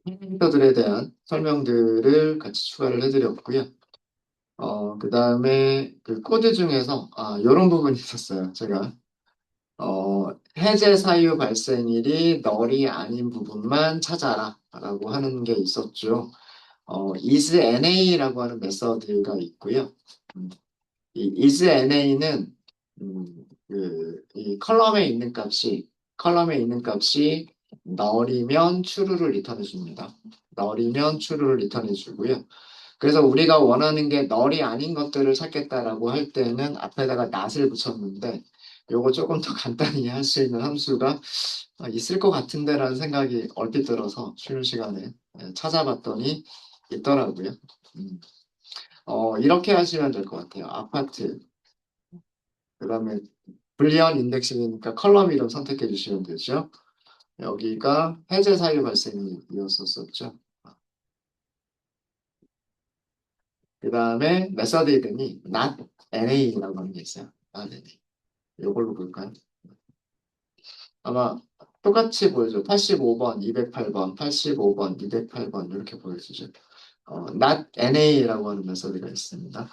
캐릭터들에 대한 설명들을 같이 추가를 해드렸고요. 그 다음에 그 코드 중에서, 이런 부분이 있었어요. 제가, 해제 사유 발생일이 널이 아닌 부분만 찾아라. 라고 하는 게 있었죠. isNa라고 하는 메서드가 있고요. 이 isNa는 이 컬럼에 있는 값이 널이면 true를 리턴해 줍니다. 널이면 true를 리턴해 주고요. 그래서 우리가 원하는 게 널이 아닌 것들을 찾겠다라고 할 때는 앞에다가 not을 붙였는데 요거 조금 더 간단히 할 수 있는 함수가 있을 것 같은데라는 생각이 얼핏 들어서 쉬는 시간에 찾아봤더니 있더라고요. 음. 이렇게 하시면 될 것 같아요. 아파트, 그다음에 불리한 인덱싱이니까 컬럼 이름 선택해 주시면 되죠. 여기가 해제 사유 발생이었었죠. 그다음에 메서드 이름이 not na라고 하는 게 있어요. not na. 이걸로 볼까요? 아마 똑같이 보여줘. 85번, 208번, 85번, 208번 이렇게 보여주죠. not na라고 하는 메서드가 있습니다.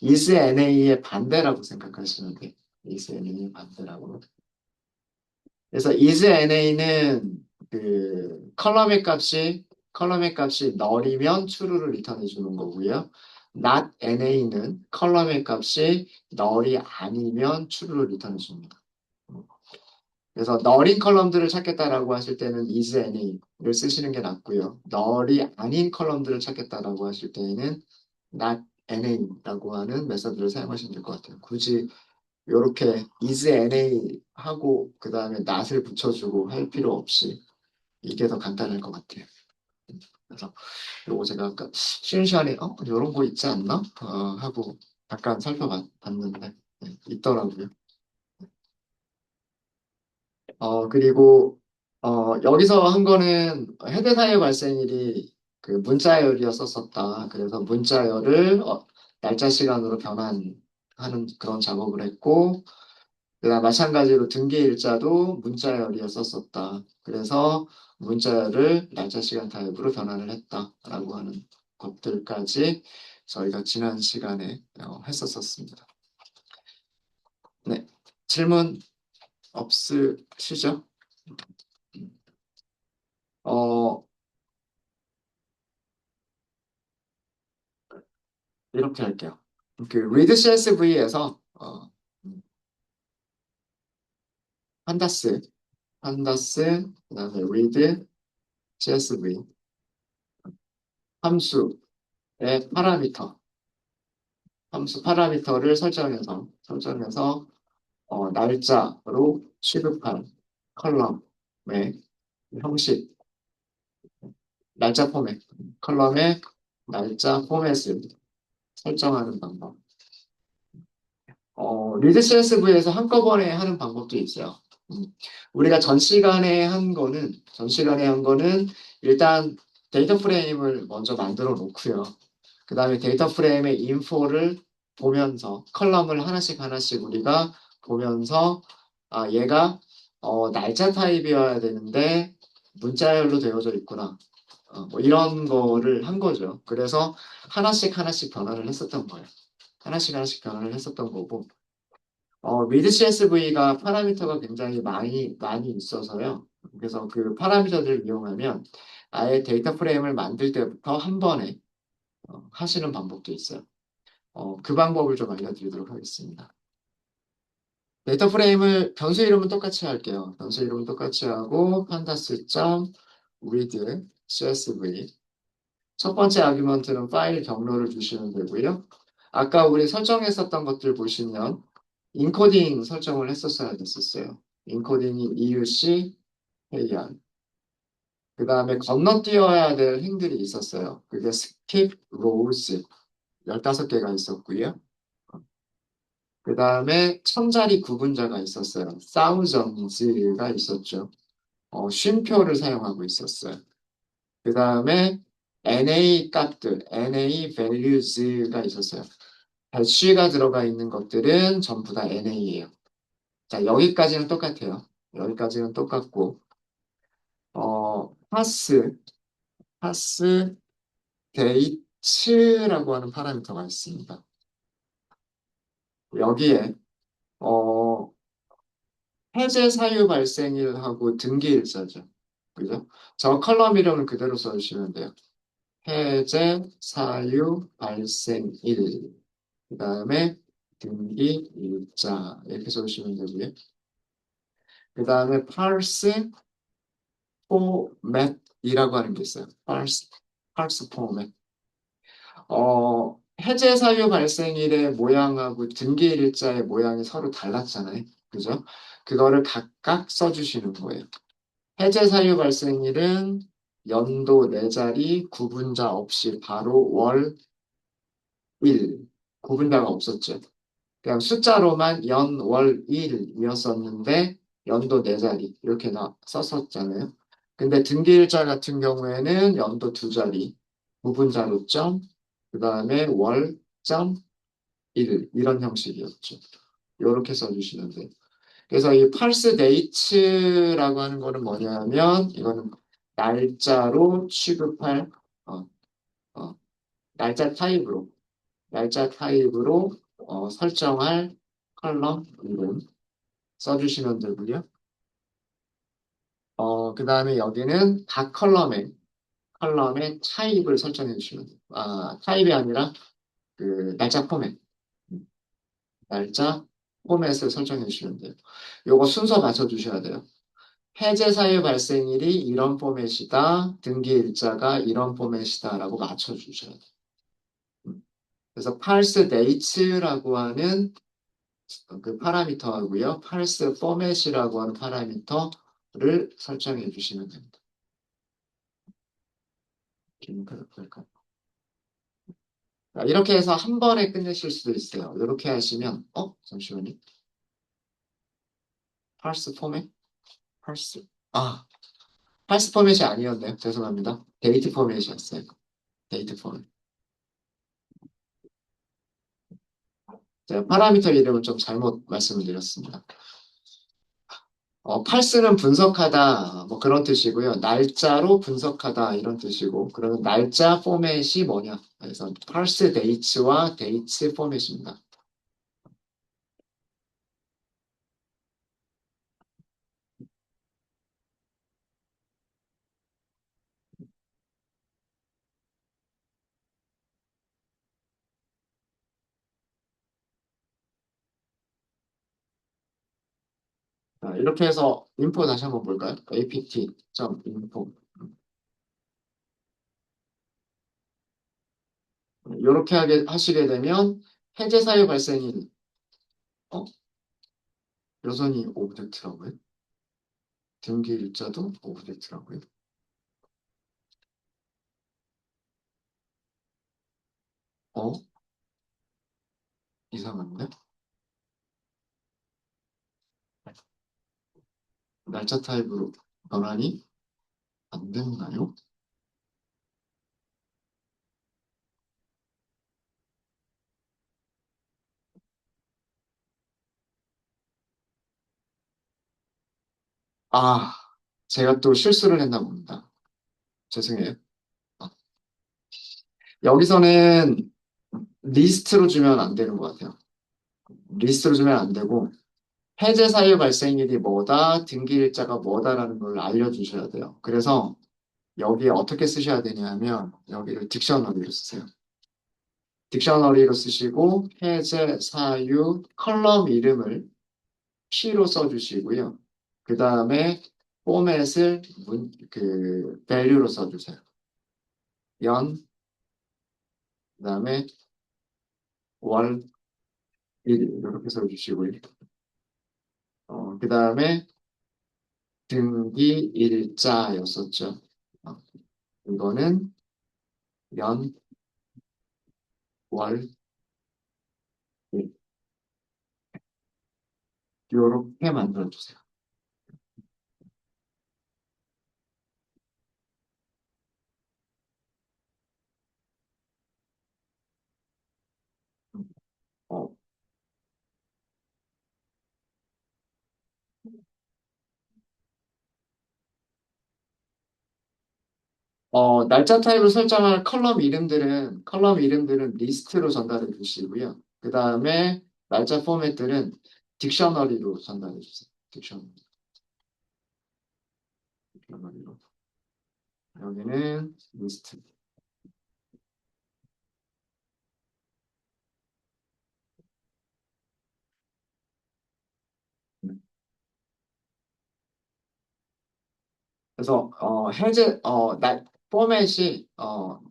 is na의 반대라고 생각하시면 돼요. is na의 반대라고. 그래서 is na는 그 컬럼의 값이 널이면 true를 리턴해 주는 거고요. not na는 컬럼의 값이 널이 아니면 true를 리턴해 줍니다. 그래서 널인 컬럼들을 찾겠다라고 하실 때는 is na를 쓰시는 게 낫고요. 널이 아닌 컬럼들을 찾겠다라고 하실 때는 not na라고 하는 메서드를 사용하시면 될 것 같아요. 굳이 이렇게 is na 하고 그 다음에 not을 붙여주고 할 필요 없이 이게 더 간단할 것 같아요. 그래서 요거 제가 아까 쉬는 시간에 이런 거 있지 않나? 하고 잠깐 살펴봤는데 있더라고요. 그리고 여기서 한 거는 헤드사의 발생일이 그 문자열이었었다. 그래서 문자열을 날짜 시간으로 변환하는 그런 작업을 했고, 그다음 마찬가지로 등기 일자도 문자열이었었다. 그래서 문자열을 날짜 시간 타입으로 변환을 했다라고 하는 것들까지 저희가 지난 시간에 했었었습니다. 네, 질문 없으시죠? 어, 이렇게 할게요. 그 read CSV에서 판다스, 그다음에 read CSV 함수의 파라미터, 함수 파라미터를 설정해서 날짜로 취급한 컬럼의 형식, 날짜 포맷, 컬럼의 날짜 포맷을 설정하는 방법. 리드 CSV에서 한꺼번에 하는 방법도 있어요. 음, 우리가 전 시간에 한 거는 일단 데이터 프레임을 먼저 만들어 놓고요. 그 다음에 데이터 프레임의 인포를 보면서 컬럼을 하나씩 하나씩 우리가 보면서 얘가 날짜 타입이어야 되는데 문자열로 되어져 있구나. 뭐 이런 거를 한 거죠. 그래서 하나씩 하나씩 변화를 했었던 거예요. 하나씩 하나씩 변화를 했었던 거고 미드 CSV가 파라미터가 굉장히 많이 있어서요. 그래서 그 파라미터들을 이용하면 아예 데이터 프레임을 만들 때부터 한 번에 하시는 방법도 있어요. 그 방법을 좀 알려드리도록 하겠습니다. 데이터 프레임을 변수 이름은 똑같이 할게요. 변수 이름은 똑같이 하고 pandas.read csv 첫 번째 아규먼트는 파일 경로를 주시면 되고요. 아까 우리 설정했었던 것들 보시면 인코딩 설정을 했었어야 됐었어요. 인코딩이 EUC, AR. 그 다음에 건너뛰어야 될 행들이 있었어요. 그게 skip rows 15개가 있었고요. 그 다음에 천자리 구분자가 있었어요. thousands가 있었죠. 쉼표를 사용하고 있었어요. 그 다음에 NA 값들, NA values가 있었어요. 배치가 들어가 있는 것들은 전부 다 NA예요. 자, 여기까지는 똑같아요. 여기까지는 똑같고, 파스, 파스 데이츠라고 하는 파라미터가 있습니다. 여기에 어, 해제 사유 발생일하고 등기일자죠. 그죠? 저 컬럼 이름을 그대로 써주시면 돼요. 해제 사유 발생일, 그 다음에 등기일자 이렇게 써주시면 되고요. 그 다음에 parse format이라고 하는 게 있어요. parse format. 해제 사유 발생일의 모양하고 등기일자의 모양이 서로 달랐잖아요. 그죠? 그거를 각각 써주시는 거예요. 해제 사유 발생일은 연도 네 자리 구분자 없이 바로 월, 일. 구분자가 없었죠. 그냥 숫자로만 연, 월, 일이었었는데 연도 네 자리 이렇게 썼었잖아요. 근데 등기일자 같은 경우에는 연도 두 자리, 구분자로 점, 그 다음에 월, 점, 일 이런 형식이었죠. 이렇게 써주시면 돼요. 그래서 이 parse date라고 하는 거는 뭐냐면 이거는 날짜로 취급할 어, 어, 날짜 타입으로 설정할 컬럼 이름 써주시면 되고요. 그 다음에 여기는 각 컬럼의 타입을 설정해 주시면 돼요. 타입이 아니라 그 날짜 포맷. 날짜 포맷을 설정해 주시면 돼요. 요거 순서 맞춰주셔야 돼요. 해제 사유 발생일이 이런 포맷이다. 등기 일자가 이런 포맷이다라고 맞춰주셔야 돼요. 그래서 parse dates라고 하는 그 파라미터하고요. parse format이라고 하는 파라미터를 설정해 주시면 됩니다. 이렇게 해서 한 번에 끝내실 수도 있어요. 이렇게 하시면 잠시만요. parse format? parse parse 포맷이 아니었네요. 죄송합니다. 데이트 포맷이었어요. 데이트 포맷. 제가 파라미터 이름을 좀 잘못 말씀을 드렸습니다. parse는 분석하다, 뭐 그런 뜻이고요. 날짜로 분석하다, 이런 뜻이고, 그러면 날짜 포맷이 뭐냐? 그래서 parse dates와 dates 포맷입니다. 자, 이렇게 해서 info 다시 한번 볼까요? apt.info. 이렇게 하시게 되면 해제 사유 발생인, 어? 여전히 오브젝트라고요? 등기 일자도 오브젝트라고요? 어? 이상한데? 날짜 타입으로 변환이 안 됐나요? 아, 제가 또 실수를 했나 봅니다. 죄송해요. 아, 여기서는 리스트로 주면 안 되는 것 같아요. 리스트로 주면 안 되고, 해제 사유 발생일이 뭐다, 등기일자가 뭐다라는 걸 알려주셔야 돼요. 그래서 여기에 어떻게 쓰셔야 되냐면, 여기를 딕셔너리로 쓰세요. 딕셔너리로 쓰시고, 해제 사유 컬럼 이름을 P로 써주시고요. 그 다음에 포맷을 value로 써주세요. 연, 그 다음에 월, 일 이렇게 써주시고요. 그 다음에 등기 일자였었죠. 어, 이거는 연, 월, 일 이렇게 만들어주세요. 어, 날짜 타입을 설정할 컬럼 이름들은 리스트로 전달해 주시고요. 그 다음에 날짜 포맷들은 딕셔너리로 전달해 주세요. 딕셔너리로. 여기는 리스트. 그래서 포맷이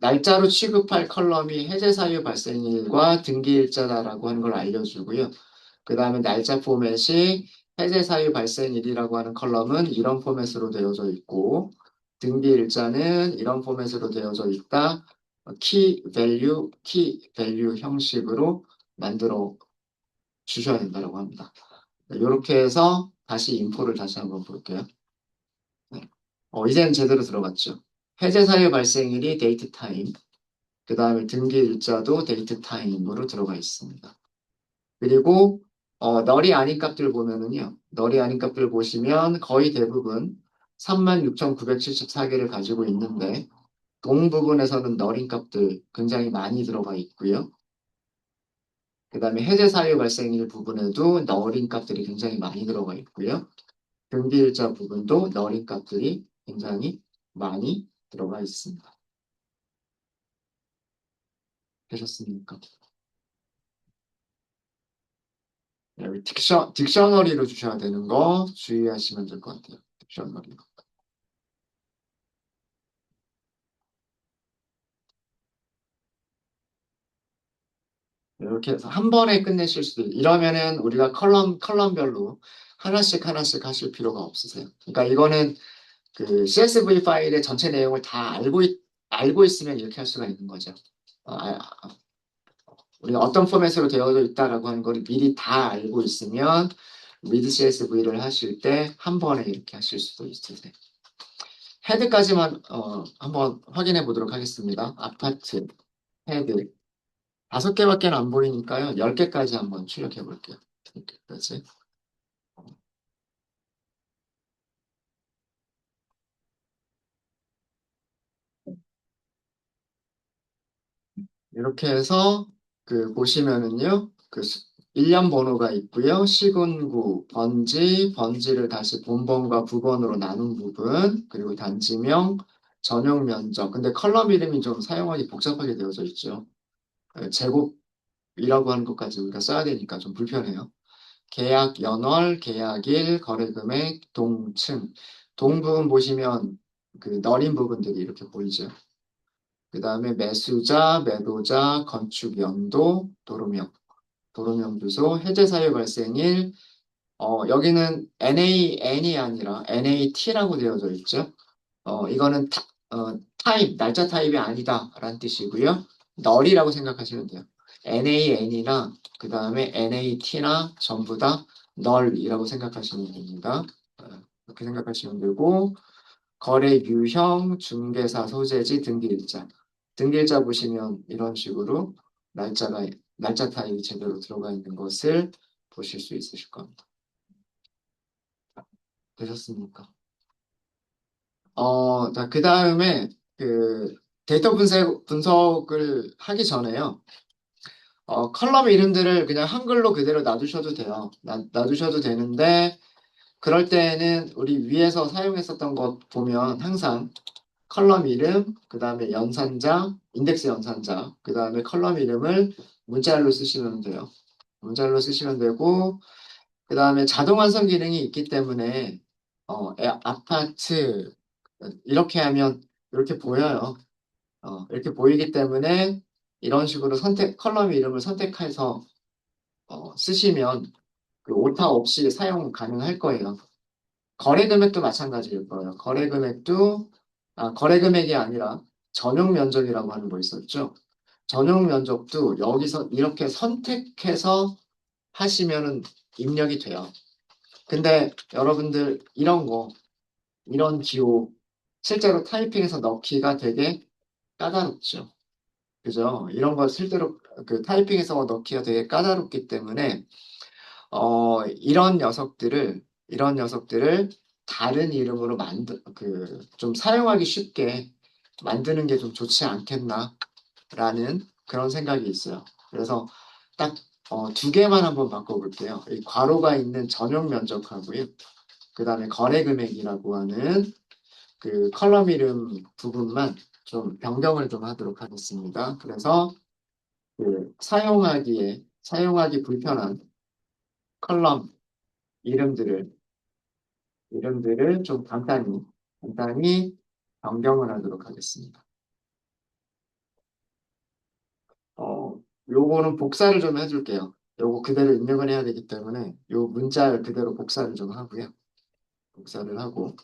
날짜로 취급할 컬럼이 해제 사유 발생일과 등기일자다라고 하는 걸 알려주고요. 그 다음에 날짜 포맷이 해제 사유 발생일이라고 하는 컬럼은 이런 포맷으로 되어져 있고 등기일자는 이런 포맷으로 되어져 있다. 키 밸류 형식으로 만들어 주셔야 된다고 합니다. 이렇게 해서 다시 인포를 다시 한번 볼게요. 네. 이제는 제대로 들어갔죠. 해제 사유 발생일이 데이트 타임, 그 다음에 등기 일자도 데이트 타임으로 들어가 있습니다. 그리고 널이 아닌 값들 보면은요. 널이 아닌 값들 보시면 거의 대부분 36,974개를 가지고 있는데 동 부분에서는 널인 값들 굉장히 많이 들어가 있고요. 그 다음에 해제 사유 발생일 부분에도 널인 값들이 굉장히 많이 들어가 있고요. 등기일자 부분도 널인 값들이 굉장히 많이 들어가 있습니다. 되셨습니까? 여기 딕셔너리로 주셔야 되는 거 주의하시면 될 것 같아요. 딕셔너리. 이렇게 해서 한 번에 끝내실 수도 이러면은 우리가 컬럼별로 하나씩 하나씩 하실 필요가 없으세요. 그러니까 이거는 그 CSV 파일의 전체 내용을 다 알고 있으면 이렇게 할 수가 있는 거죠. 우리가 어떤 포맷으로 되어져 있다라고 하는 걸 미리 다 알고 있으면 리드 CSV를 하실 때 한 번에 이렇게 하실 수도 있으세요. 헤드까지만 한번 확인해 보도록 하겠습니다. 아파트, 헤드. 5개밖에 안 보이니까요. 10개까지 한번 출력해 볼게요. 10개까지. 이렇게 해서 보시면은요. 일련 번호가 있고요. 시군구, 번지를 다시 본번과 부번으로 나눈 부분, 그리고 단지명, 전용 면적. 근데 컬럼 이름이 좀 사용하기 복잡하게 되어져 있죠. 제곱이라고 하는 것까지 우리가 써야 되니까 좀 불편해요. 계약 연월, 계약일, 거래금액, 동층. 동 부분 보시면 너린 부분들이 이렇게 보이죠. 그 다음에 매수자, 매도자, 건축 연도, 도로명 주소, 해제 사유 발생일, 여기는 NaN이 아니라 NaT라고 되어져 있죠. 이거는 날짜 타입이 아니다라는 뜻이고요. 널이라고 생각하시면 돼요. NaN이나 그 다음에 NaT나 전부 다 널이라고 생각하시면 됩니다. 어, 이렇게 생각하시면 되고 거래 유형, 중개사 소재지, 등기일자. 등기일자 보시면 이런 식으로 날짜 타입이 제대로 들어가 있는 것을 보실 수 있으실 겁니다. 되셨습니까? 자, 그 다음에 데이터 분석을 하기 전에요. 컬럼 이름들을 그냥 한글로 그대로 놔두셔도 돼요. 놔두셔도 되는데, 그럴 때는 우리 위에서 사용했었던 것 보면 항상 컬럼 이름, 그 다음에 연산자, 인덱스 연산자, 그 다음에 컬럼 이름을 문자열로 쓰시면 돼요. 문자열로 쓰시면 되고, 그 다음에 자동 완성 기능이 있기 때문에, 아파트, 이렇게 하면 이렇게 보여요. 이렇게 보이기 때문에 이런 식으로 컬럼 이름을 선택해서 쓰시면 오타 없이 사용 가능할 거예요. 거래 금액도 마찬가지일 거예요. 거래 금액이 아니라 전용 면적이라고 하는 거 있었죠. 전용 면적도 여기서 이렇게 선택해서 하시면은 입력이 돼요. 근데 여러분들 이런 기호, 실제로 타이핑해서 넣기가 되게 까다롭죠. 그죠? 이런 걸 실제로 타이핑해서 넣기가 되게 까다롭기 때문에 이런 녀석들을 다른 이름으로 좀 사용하기 쉽게 만드는 게 좀 좋지 않겠나라는 그런 생각이 있어요. 그래서 딱 두 개만 한번 바꿔볼게요. 이 괄호가 있는 전용 면적하고요. 그 다음에 거래 금액이라고 하는 그 컬럼 이름 부분만 좀 변경을 좀 하도록 하겠습니다. 그래서 그 사용하기 불편한 컬럼 이름들을 좀 간단히 변경을 하도록 하겠습니다. 요거는 복사를 좀 해줄게요. 요거 그대로 입력을 해야 되기 때문에 요 문자를 그대로 복사를 좀 하고요. 복사를 하고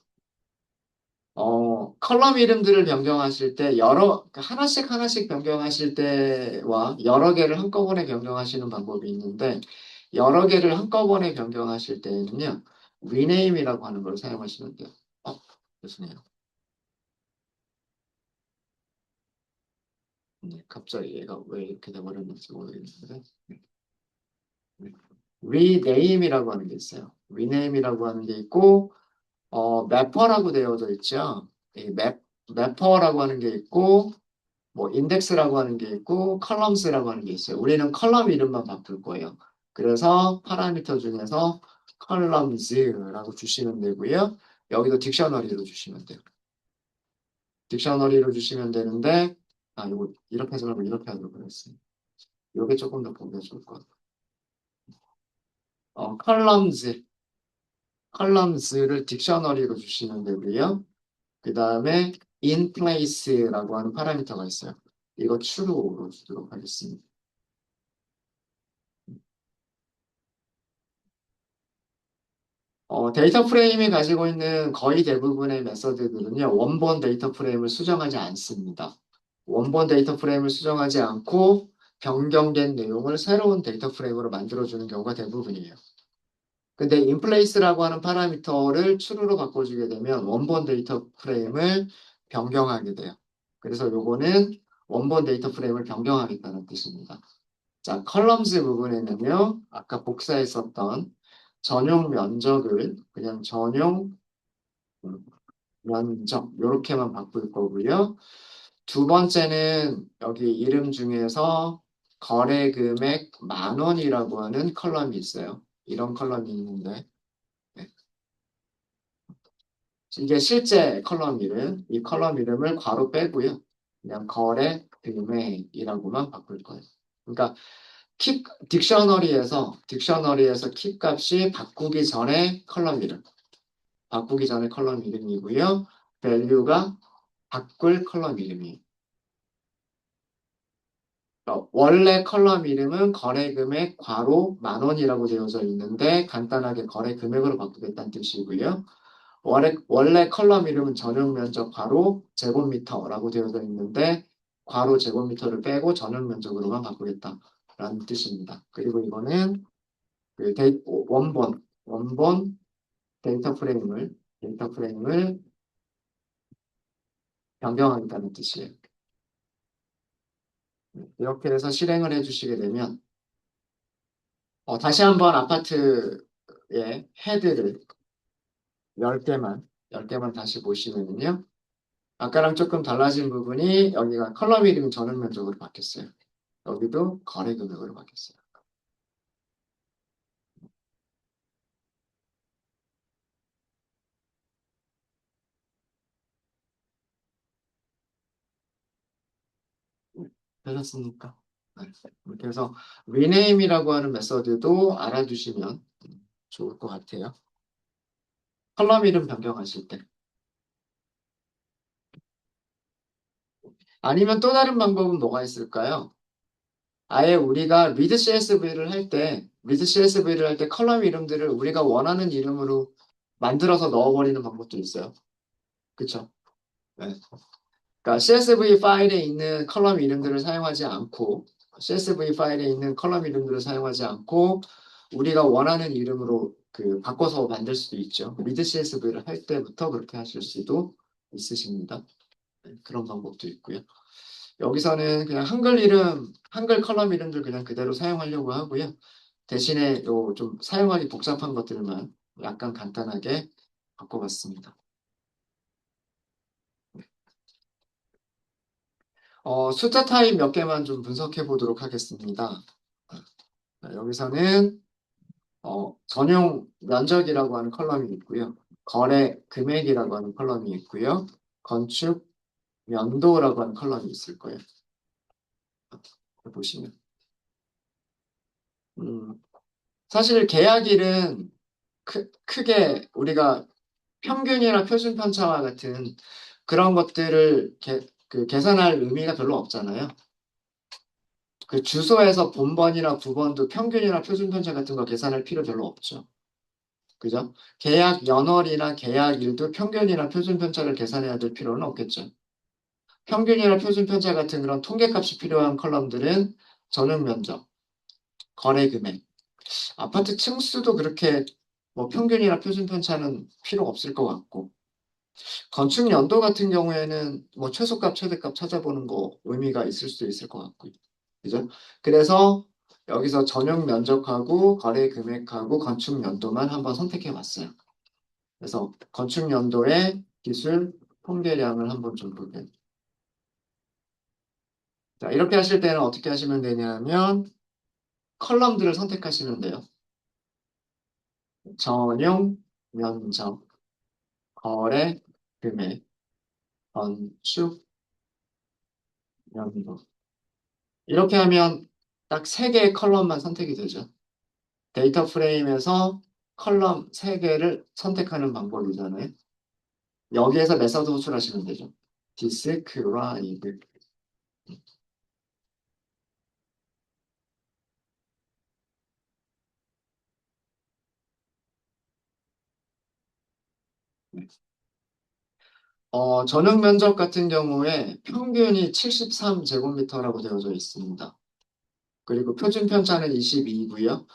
컬럼 이름들을 변경하실 때 그러니까 하나씩 변경하실 때와 여러 개를 한꺼번에 변경하시는 방법이 있는데 여러 개를 한꺼번에 변경하실 때는요, rename이라고 하는 걸 사용하시면 돼요. 죄송해요. 네, 갑자기 얘가 왜 이렇게 돼버렸는지 모르겠는데 네. rename이라고 하는 게 있어요. rename이라고 하는 게 있고 매퍼라고 되어져 있죠. 이 매퍼라고 하는 게 있고 뭐 인덱스라고 하는 게 있고 컬럼스라고 하는 게 있어요. 우리는 컬럼 이름만 바꿀 거예요. 그래서 파라미터 중에서 컬럼즈라고 주시면 되고요. 여기도 딕셔너리로 주시면 돼요. 딕셔너리로 주시면 되는데 이거 이렇게 하지 말고 이렇게 하도록 하겠습니다. 이게 조금 더 보기가 좋을 것 같아요. 컬럼즈를 딕셔너리로 주시면 되고요. 그 다음에 in place라고 하는 파라미터가 있어요. 이거 true로 주도록 하겠습니다. 데이터 프레임이 가지고 있는 거의 대부분의 메서드들은요, 원본 데이터 프레임을 수정하지 않습니다. 원본 데이터 프레임을 수정하지 않고 변경된 내용을 새로운 데이터 프레임으로 만들어주는 경우가 대부분이에요. 근데 inplace라고 하는 파라미터를 true로 바꿔주게 되면 원본 데이터 프레임을 변경하게 돼요. 그래서 요거는 원본 데이터 프레임을 변경하겠다는 뜻입니다. 자, 컬럼즈 부분에는요, 아까 복사했었던 전용 면적을 그냥 전용 면적 이렇게만 바꿀 거고요. 두 번째는 여기 이름 중에서 거래 금액 10,000원이라고 하는 컬럼이 있어요. 이런 컬럼이 있는데 네. 이게 실제 컬럼 이름, 이 컬럼 이름을 괄호 빼고요. 그냥 거래 금액이라고만 바꿀 거예요. 그러니까 딕셔너리에서 키 값이 바꾸기 전에 컬럼 이름이고요. value가 바꿀 컬럼 이름이에요. 원래 컬럼 이름은 거래 금액 괄호 10,000원이라고 되어져 있는데 간단하게 거래 금액으로 바꾸겠다는 뜻이고요. 원래 컬럼 이름은 전용 면적 괄호 제곱미터라고 되어져 있는데 괄호 제곱미터를 빼고 전용 면적으로만 바꾸겠다라는 뜻입니다. 그리고 이거는 그 원본 데이터 프레임을 변경하겠다는 뜻이에요. 이렇게 해서 실행을 해주시게 되면 다시 한번 아파트의 헤드를 10개만 다시 보시면요. 아까랑 조금 달라진 부분이 여기가 컬럼 이름 전원 면적으로 바뀌었어요. 여기도 거래 금액으로 바뀌었어요. 되셨습니까? 네. 이렇게 해서 rename이라고 하는 메서드도 알아두시면 좋을 것 같아요. 컬럼 이름 변경하실 때. 아니면 또 다른 방법은 뭐가 있을까요? 아예 우리가 리드 CSV를 할 때 컬럼 이름들을 우리가 원하는 이름으로 만들어서 넣어버리는 방법도 있어요. 그쵸? 네. 그러니까 CSV 파일에 있는 컬럼 이름들을 사용하지 않고 우리가 원하는 이름으로 그 바꿔서 만들 수도 있죠. 리드 CSV를 할 때부터 그렇게 하실 수도 있으십니다. 네, 그런 방법도 있고요. 여기서는 그냥 한글 컬럼 이름들 그냥 그대로 사용하려고 하고요. 대신에 요 좀 사용하기 복잡한 것들만 약간 간단하게 바꿔봤습니다. 숫자 타입 몇 개만 좀 분석해 보도록 하겠습니다. 여기서는 전용 면적이라고 하는 컬럼이 있고요. 거래 금액이라고 하는 컬럼이 있고요. 건축 연도라고 하는 컬럼이 있을 거예요. 보시면. 음, 사실 계약일은 크게 우리가 평균이나 표준 편차와 같은 그런 것들을 계산할 의미가 별로 없잖아요. 그 주소에서 본번이나 부번도 평균이나 표준 편차 같은 거 계산할 필요 별로 없죠. 그죠? 계약 연월이나 계약일도 평균이나 표준 편차를 계산해야 될 필요는 없겠죠. 평균이나 표준 편차 같은 그런 통계값이 필요한 컬럼들은 전용 면적, 거래 금액, 아파트 층수도 그렇게 뭐 평균이나 표준 편차는 필요 없을 것 같고, 건축 연도 같은 경우에는 뭐 최소값, 최대값 찾아보는 거 의미가 있을 수도 있을 것 같고요. 그죠? 그래서 여기서 전용 면적하고 거래 금액하고 건축 연도만 한번 선택해 봤어요. 그래서 건축 연도의 기술 통계량을 한번 좀 볼게요. 자, 이렇게 하실 때는 어떻게 하시면 되냐면 컬럼들을 선택하시면 돼요. 전용 면적, 거래 금액, 건축 연도. 이렇게 하면 딱 3개의 컬럼만 선택이 되죠. 데이터 프레임에서 컬럼 3개를 선택하는 방법이잖아요. 여기에서 메서드 호출하시면 되죠. describe. 전용 면적 같은 경우에 평균이 73제곱미터라고 되어져 있습니다. 그리고 표준 편차는 22고요.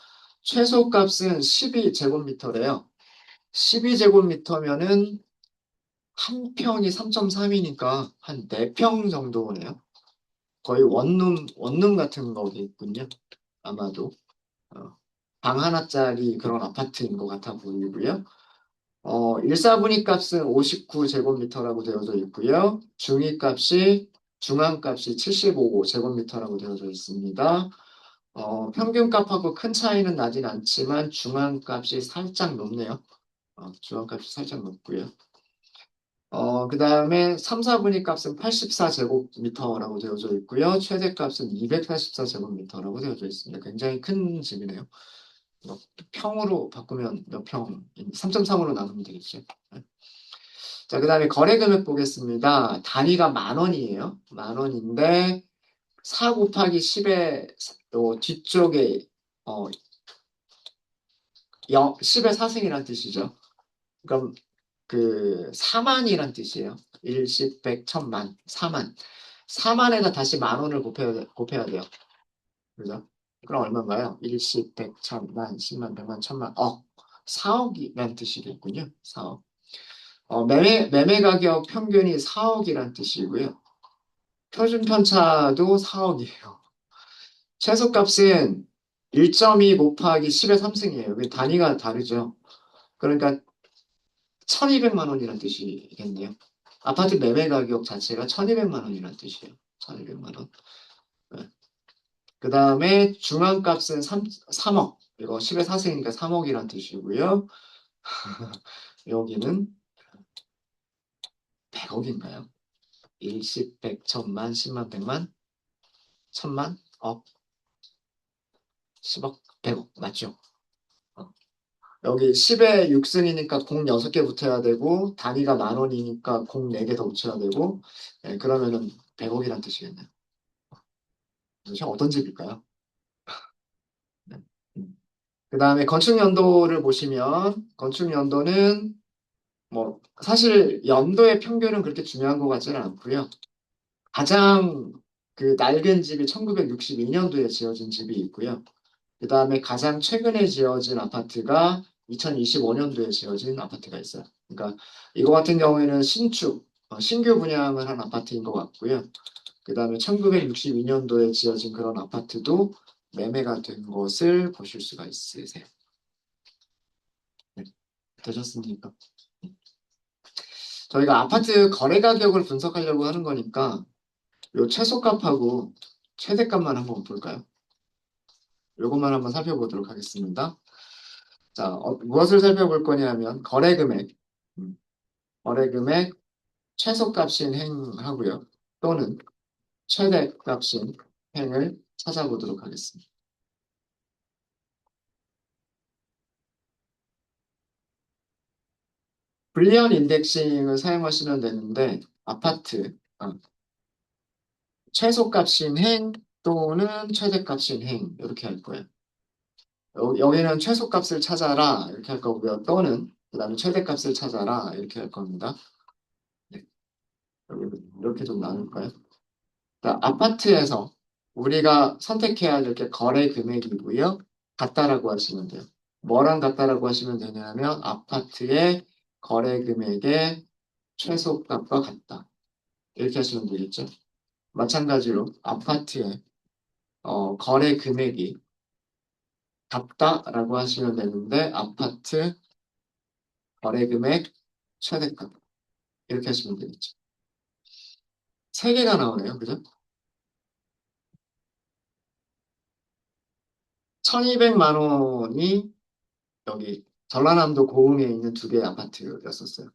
최소값은 12제곱미터래요. 12제곱미터면은 한 평이 3.3이니까 한 4평 정도네요. 거의 원룸 같은 거겠군요. 아마도. 어, 방 하나짜리 그런 아파트인 것 같아 보이고요. 1사분위 값은 59제곱미터라고 되어져 있고요. 중앙값이 75제곱미터라고 되어져 있습니다. 평균값하고 큰 차이는 나진 않지만 중앙값이 살짝 높네요. 중앙값이 살짝 높고요. 그 다음에 3, 4분위 값은 84제곱미터라고 되어져 있고요. 최대값은 284제곱미터라고 되어져 있습니다. 굉장히 큰 집이네요. 평으로 바꾸면 몇 평? 3.3으로 나누면 되겠죠. 네. 자, 그 다음에 거래 금액 보겠습니다. 단위가 10,000원이에요. 10,000원인데 4 곱하기 10의 뒤쪽에 어, 10의 4승이란 뜻이죠. 그럼 그 4만이란 뜻이에요. 1, 10, 100, 1000만, 4만. 4만에다 다시 10,000원을 곱해야 돼요. 그죠? 그럼 얼마인가요? 1, 10, 100, 1000만, 10만, 100만, 1000만, 4억이란 뜻이겠군요. 4억. 매매 가격 평균이 4억이란 뜻이고요. 표준 편차도 4억이에요. 최소값은 1.2 곱하기 10의 3승이에요. 단위가 다르죠. 그러니까 1200만 원이란 뜻이겠네요. 아파트 매매 가격 자체가 1200만 원이란 뜻이에요. 1200만 원. 네. 그 다음에 중앙값은 3억. 이거 10의 4승이니까 3억이란 뜻이고요. 여기는 100억인가요? 1, 10, 100, 1000만, 10만, 100만, 1000만, 억, 10억, 100억. 맞죠? 어. 여기 10에 6승이니까 공 6개 붙어야 되고, 단위가 10,000원이니까 공 4개 더 붙여야 되고, 네, 그러면은 100억이란 뜻이겠네요. 도대체 어떤 집일까요? 네. 그 다음에 건축 연도를 보시면, 건축 연도는 뭐, 사실 연도의 평균은 그렇게 중요한 것 같지는 않고요. 가장 그 낡은 집이 1962년도에 지어진 집이 있고요. 그 다음에 가장 최근에 지어진 아파트가 2025년도에 지어진 아파트가 있어요. 그러니까 이거 같은 경우에는 신규 분양을 한 아파트인 것 같고요. 그 다음에 1962년도에 지어진 그런 아파트도 매매가 된 것을 보실 수가 있으세요. 네, 되셨습니까? 저희가 아파트 거래 가격을 분석하려고 하는 거니까 요 최소값하고 최대값만 한번 볼까요? 요것만 한번 살펴보도록 하겠습니다. 자, 무엇을 살펴볼 거냐면 거래금액, 음, 거래금액 최소값인 행하고요. 또는 최대값인 행을 찾아보도록 하겠습니다. 불리한 인덱싱을 사용하시면 되는데 아파트 최소값인 행 또는 최대값인 행 이렇게 할 거예요. 여기는 최소값을 찾아라 이렇게 할 거고요. 또는 그다음에 최대값을 찾아라 이렇게 할 겁니다. 네, 여기 이렇게 좀 나눌까요? 그러니까 아파트에서 우리가 선택해야 될 게 거래 금액이고요. 같다라고 하시면 돼요. 뭐랑 같다라고 하시면 되냐면 아파트의 거래 금액의 최소값과 같다. 이렇게 하시면 되겠죠. 마찬가지로 아파트의 거래 금액이 같다라고 하시면 되는데 아파트 거래 금액 최대값 이렇게 하시면 되겠죠. 세 개가 나오네요. 그죠? 1200만 원이 여기 전라남도 고흥에 있는 두 개의 아파트였었어요.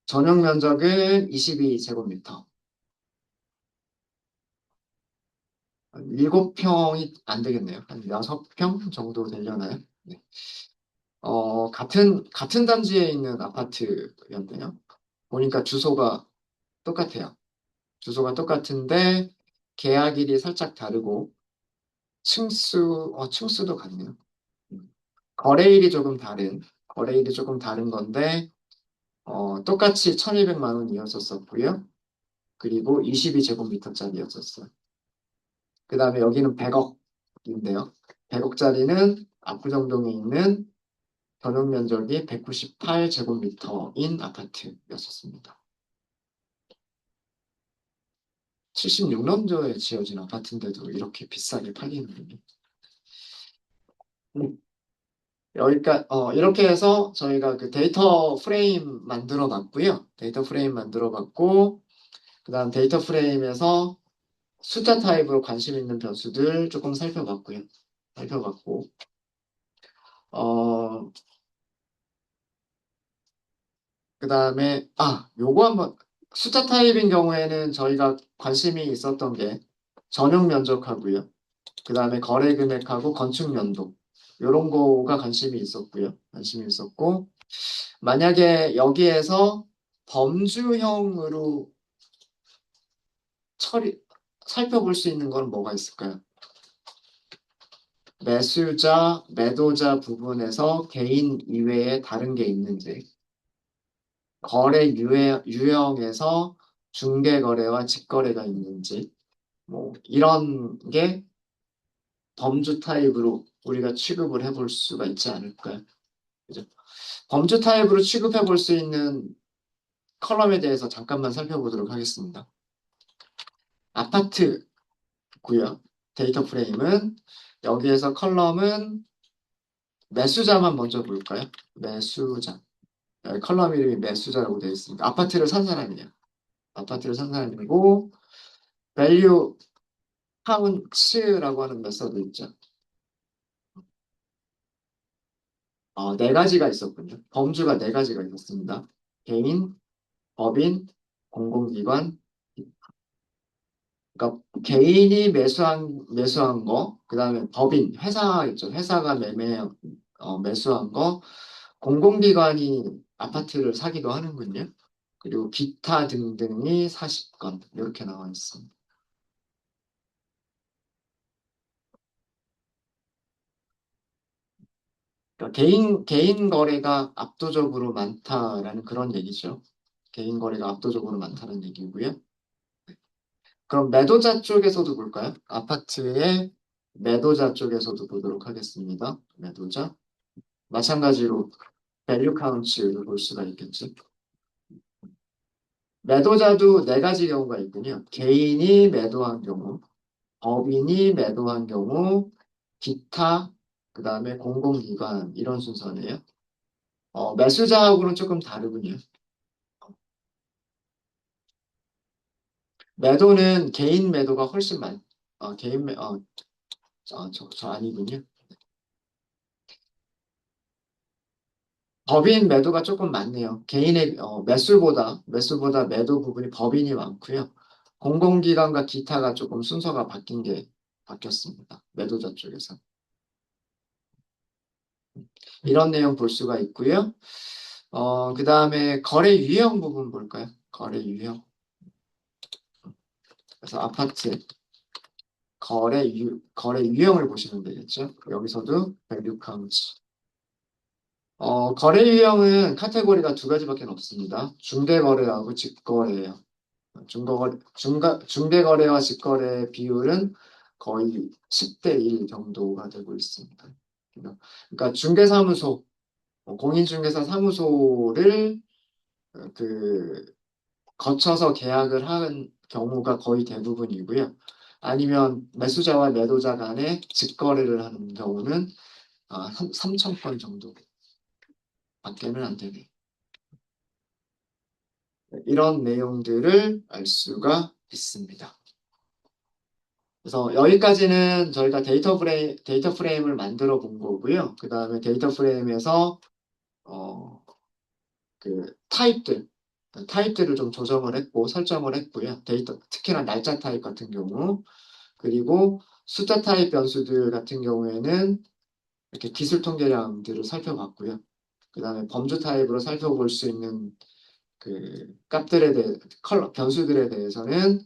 전용 면적은 22제곱미터. 7평이 안 되겠네요. 한 6평 정도 되려나요? 네. 같은 단지에 있는 아파트였네요. 보니까 주소가 똑같아요. 주소가 똑같은데 계약일이 살짝 다르고 층수도 같네요. 음. 거래일이 조금 다른 건데 똑같이 1200만 원이었었고요. 그리고 22제곱미터짜리였었어요. 그 다음에 여기는 100억인데요. 100억짜리는 압구정동에 있는 전용 면적이 198제곱미터인 아파트였었습니다. 76년도에 지어진 아파트인데도 이렇게 비싸게 팔리는군요. 여기까 이렇게 해서 저희가 그 데이터 프레임 만들어 봤고요. 데이터 프레임 만들어 봤고 그다음 데이터 프레임에서 숫자 타입으로 관심 있는 변수들 조금 살펴봤고요. 살펴봤고 어 그다음에 요거 한번 숫자 타입인 경우에는 저희가 관심이 있었던 게 전용 면적하고요. 그다음에 거래 금액하고 건축 연도 요런 거가 관심이 있었고요. 관심이 있었고 만약에 여기에서 범주형으로 처리, 살펴볼 수 있는 건 뭐가 있을까요? 매수자, 매도자 부분에서 개인 이외에 다른 게 있는지, 거래 유형에서 중개 거래와 직거래가 있는지, 뭐, 이런 게 범주 타입으로 우리가 취급을 해볼 수가 있지 않을까요? 그죠? 범주 타입으로 취급해 볼 수 있는 컬럼에 대해서 잠깐만 살펴보도록 하겠습니다. 아파트고요. 데이터 프레임은 여기에서 컬럼은 매수자만 먼저 볼까요? 매수자. 컬럼 이름이 매수자라고 되어 있습니다. 아파트를 산 사람이에요. 아파트를 산 사람이고 밸류 카운츠라고 하는 메서드 있죠. 네 가지가 있었군요. 범주가 네 가지가 있었습니다. 개인, 법인, 공공기관. 그러니까 개인이 매수한 거, 그다음에 법인, 회사 있죠. 회사가 매수한 거, 공공기관이 아파트를 사기도 하는군요. 그리고 기타 등등이 40건 이렇게 나와 있습니다. 그러니까 개인 거래가 압도적으로 많다라는 그런 얘기죠. 개인 거래가 압도적으로 많다는 얘기고요. 그럼 매도자 쪽에서도 볼까요? 아파트의 매도자 쪽에서도 보도록 하겠습니다. 매도자. 마찬가지로 밸류 카운츠를 볼 수가 있겠죠. 매도자도 네 가지 경우가 있군요. 개인이 매도한 경우, 법인이 매도한 경우, 기타, 그 다음에 공공기관 이런 순서네요. 매수자하고는 조금 다르군요. 매도는 개인 매도가 훨씬 개인 저 아니군요. 법인 매도가 조금 많네요. 개인의 매수보다 매도 부분이 법인이 많고요. 공공기관과 기타가 조금 순서가 바뀐 게 바뀌었습니다. 매도자 쪽에서. 이런 내용 볼 수가 있고요. 그 다음에 거래 유형 부분 볼까요? 거래 유형. 그래서 아파트 거래 유형을 보시면 되겠죠. 여기서도 밸류 카운트. 거래 유형은 카테고리가 두 가지밖에 없습니다. 중대거래하고 직거래예요. 중대거래와 직거래 비율은 거의 10대 1 정도가 되고 있습니다. 그러니까 중개사무소, 공인중개사 사무소를 그 거쳐서 계약을 한 경우가 거의 대부분이고요. 아니면 매수자와 매도자 간에 직거래를 하는 경우는 3천 건 정도밖에는 안 되네요. 이런 내용들을 알 수가 있습니다. 그래서 여기까지는 저희가 데이터 프레임을 만들어 본 거고요. 그 다음에 데이터 프레임에서 어, 그 타입들을 좀 조정을 했고 설정을 했고요. 특히나 날짜 타입 같은 경우 그리고 숫자 타입 변수들 같은 경우에는 이렇게 기술 통계량들을 살펴봤고요. 그 다음에 범주 타입으로 살펴볼 수 있는 그 변수들에 대해서는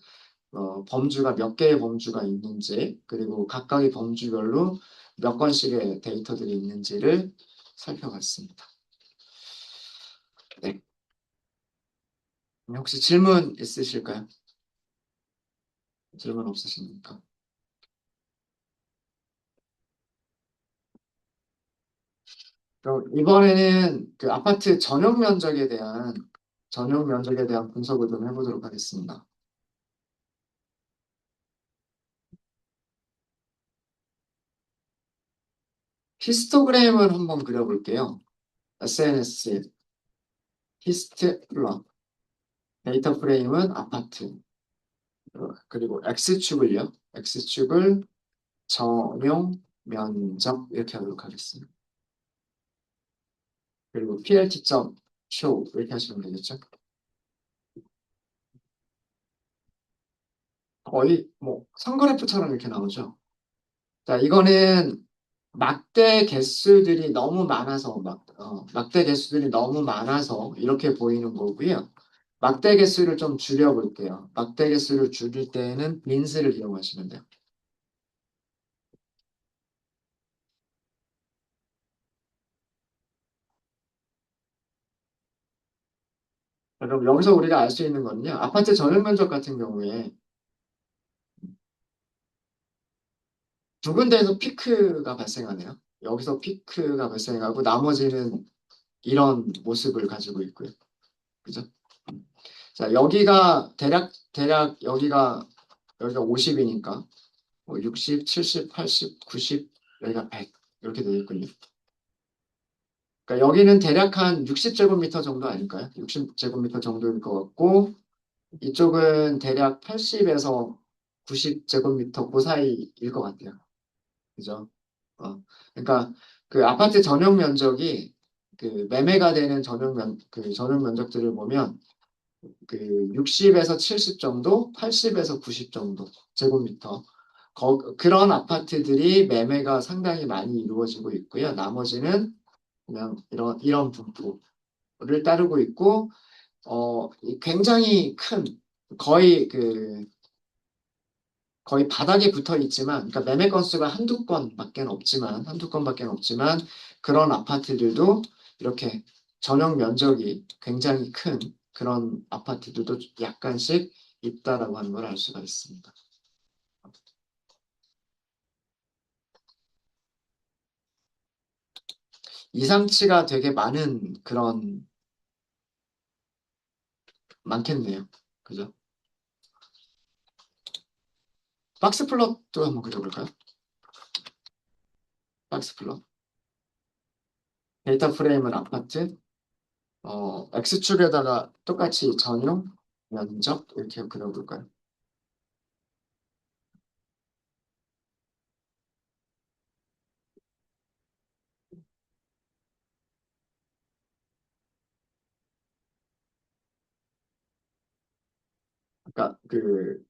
범주가 몇 개의 범주가 있는지 그리고 각각의 범주별로 몇 건씩의 데이터들이 있는지를 살펴봤습니다. 네. 혹시 질문 있으실까요? 질문 없으십니까? 그럼 이번에는 그 아파트 전용 면적에 대한 분석을 좀 해보도록 하겠습니다. 히스토그램을 한번 그려볼게요. SNS, 히스트플러, 데이터 프레임은 아파트, 그리고 X축을 전용 면적 이렇게 하도록 하겠습니다. 그리고 plt.show 이렇게 하시면 되겠죠. 거의 뭐 선그래프처럼 이렇게 나오죠. 자, 이거는 막대 개수들이 너무 많아서 이렇게 보이는 거고요. 막대 개수를 좀 줄여볼게요. 막대 개수를 줄일 때에는 민스를 이용하시면 돼요. 그럼 여기서 우리가 알 수 있는 거는요. 아파트 전용 면적 같은 경우에 두 군데에서 피크가 발생하네요. 여기서 피크가 발생하고 나머지는 이런 모습을 가지고 있고요. 그죠? 자, 여기가 50이니까 뭐 60, 70, 80, 90, 여기가 100 이렇게 되어 있군요. 그러니까 여기는 대략 한 60제곱미터 정도 아닐까요? 60제곱미터 정도일 것 같고 이쪽은 대략 80에서 90제곱미터 그 사이일 것 같아요. 그죠? 그러니까 그 아파트 전용 면적이 그 매매가 되는 전용 면적들을 보면 그 60에서 70 정도, 80에서 90 정도 제곱미터. 그런 아파트들이 매매가 상당히 많이 이루어지고 있고요. 나머지는 그냥 이런 분포를 따르고 있고, 굉장히 큰, 거의 거의 바닥에 붙어 있지만, 그러니까 매매 건수가 한두 건밖에 없지만, 그런 아파트들도 이렇게 전용 면적이 굉장히 큰 그런 아파트들도 약간씩 있다라고 하는 걸 알 수가 있습니다. 이상치가 되게 많겠네요. 그죠? 박스 플롯도 한번 그려볼까요? 박스 플롯. 데이터 프레임은 아파트, X축에다가 똑같이 전용 면적 이렇게 그려볼까요? 그러니까 그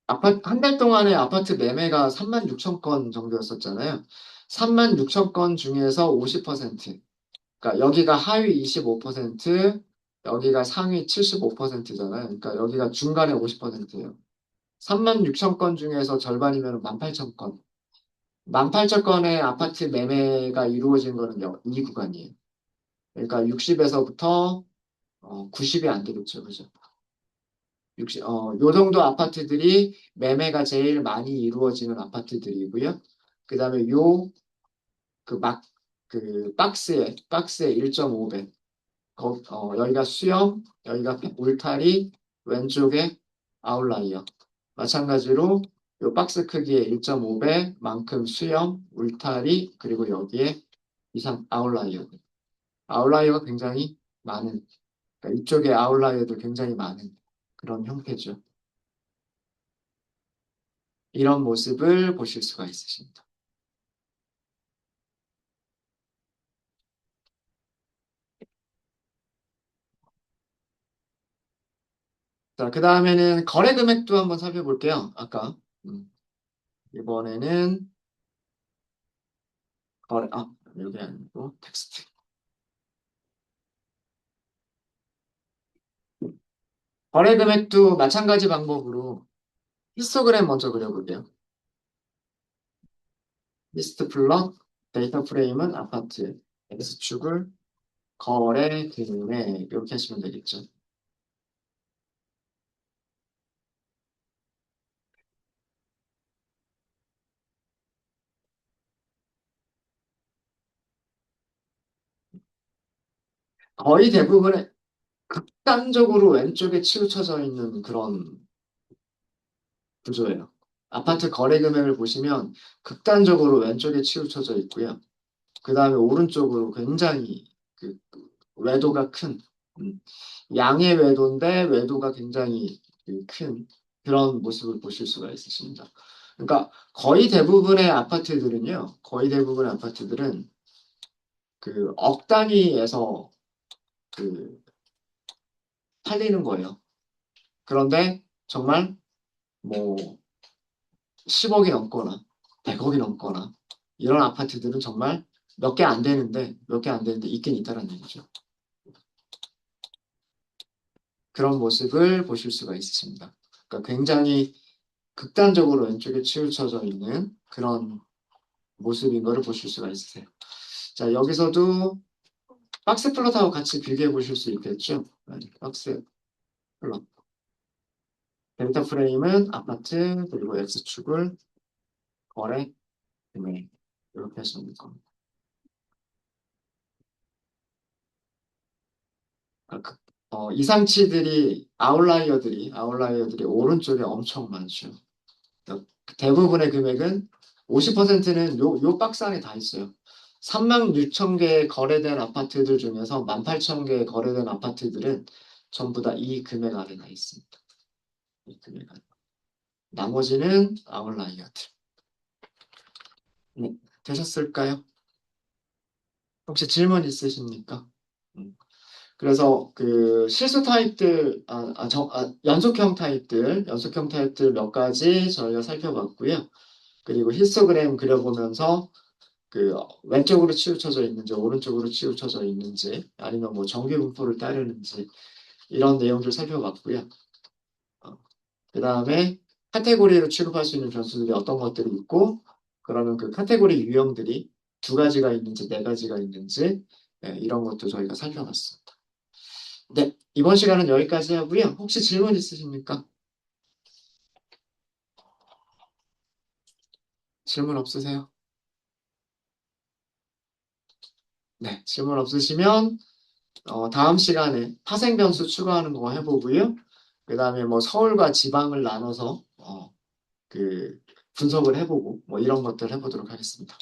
아파트 한 달 동안에 아파트 매매가 3만 6천 건 정도였었잖아요. 3만 6천 건 중에서 50%. 그러니까 여기가 하위 25%, 여기가 상위 75%잖아요. 그러니까 여기가 중간에 50%예요. 3만 6천 건 중에서 절반이면 18,000 건. 18,000 건의 아파트 매매가 이루어진 거는 이 구간이에요. 그러니까 60에서부터 90이 안 되겠죠. 그죠? 요 정도 아파트들이 매매가 제일 많이 이루어지는 아파트들이고요. 그 다음에 박스에 1.5배. 여기가 수영, 여기가 울타리, 왼쪽에 아웃라이어. 마찬가지로 요 박스 크기의 1.5배만큼 수영, 울타리, 그리고 여기에 이상 아웃라이어. 아웃라이어가 굉장히 많은, 그러니까 이쪽에 아웃라이어도 굉장히 많은 그런 형태죠. 이런 모습을 보실 수가 있으십니다. 자, 그 다음에는 거래 금액도 한번 살펴볼게요. 아까 이번에는 여기 아니고 텍스트. 거래 금액도 마찬가지 방법으로 히스토그램 먼저 그려볼게요. 리스트 플롯 데이터 프레임은 아파트 X축을 거래 금액 이렇게 하시면 되겠죠. 거의 대부분의 극단적으로 왼쪽에 치우쳐져 있는 그런 구조예요. 아파트 거래 금액을 보시면 극단적으로 왼쪽에 치우쳐져 있고요. 그 다음에 오른쪽으로 굉장히 그 외도가 큰 양의 외도인데 외도가 굉장히 큰 그런 모습을 보실 수가 있으십니다. 그러니까 거의 대부분의 아파트들은 그 억 단위에서 그 팔리는 거예요. 그런데 정말 뭐 10억이 넘거나 100억이 넘거나 이런 아파트들은 정말 몇 개 안 되는데 있긴 있다는 얘기죠. 그런 모습을 보실 수가 있습니다. 그러니까 굉장히 극단적으로 왼쪽에 치우쳐져 있는 그런 모습인 것을 보실 수가 있으세요. 자, 여기서도 박스 플롯하고 같이 비교해 보실 수 있겠죠? 박스 플롯. 데이터 프레임은 아파트, 그리고 X축을 거래, 금액. 이렇게 하시면 될 겁니다. 이상치들이, 아웃라이어들이 오른쪽에 엄청 많죠. 그러니까 대부분의 금액은 50%는 요 박스 안에 다 있어요. 3만 6천 개 거래된 아파트들 중에서 18,000개 거래된 아파트들은 전부 다 이 금액 안에 다 있습니다. 이 금액 안에. 나머지는 아웃라이어들. 네, 되셨을까요? 혹시 질문 있으십니까? 음. 그래서 그 실수 타입들, 연속형 타입들 몇 가지 저희가 살펴봤고요. 그리고 히스토그램 그려보면서 왼쪽으로 치우쳐져 있는지 오른쪽으로 치우쳐져 있는지 아니면 뭐 정규 분포를 따르는지 이런 내용들 살펴봤고요. 그 다음에 카테고리로 취급할 수 있는 변수들이 어떤 것들이 있고 그러면 그 카테고리 유형들이 두 가지가 있는지 네 가지가 있는지 이런 것도 저희가 살펴봤습니다. 네, 이번 시간은 여기까지 하고요. 혹시 질문 있으십니까? 질문 없으세요? 네, 질문 없으시면 다음 시간에 파생 변수 추가하는 거 해보고요. 그 다음에 뭐 서울과 지방을 나눠서 그 분석을 해보고 뭐 이런 것들 해보도록 하겠습니다.